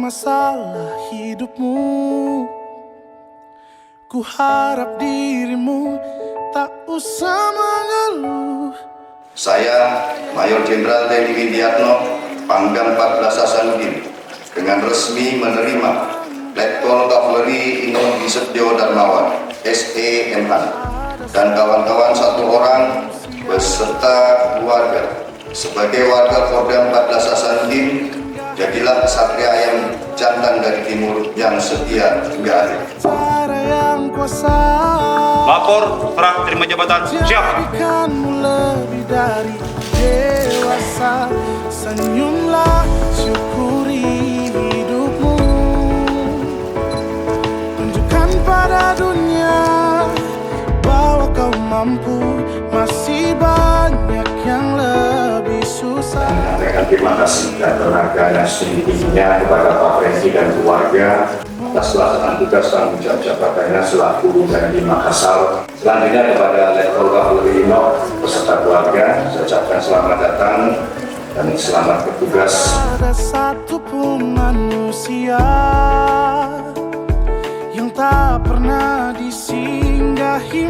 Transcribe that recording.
masalah hidupmu. Ku harap dirimu tak usah mengeluh. Saya, Mayor Jenderal TNI Windiatno, Pangdam 14 Hasanuddin, dengan resmi menerima Letkol Kavaleri Ino Disetyo Darmawan, SE MH, dan kawan-kawan 1 orang beserta keluarga sebagai warga Kodam 14 Hasanuddin. Jadilah kesatria yang jantan dari timur yang setia hingga akhir. Lapor, serah terima jabatan, siap. Jadikanmu lebih dari dewasa. Senyumlah, syukuri hidupmu. Tunjukkan pada dunia bahwa kau mampu. Masih banyak yang lebih susah. Menyampaikan terima kasih dan tenaga yang setinggi-tingginya kepada Pak Presiden dan keluarga atas pelaksanaan tugas tanggung jawab jabatannya selaku Dandim Makassar. Selanjutnya kepada Letkol Kavaleri Ino beserta keluarga, saya ucapkan selamat datang dan selamat bertugas. Ada satu pun manusia yang tak pernah disinggahi.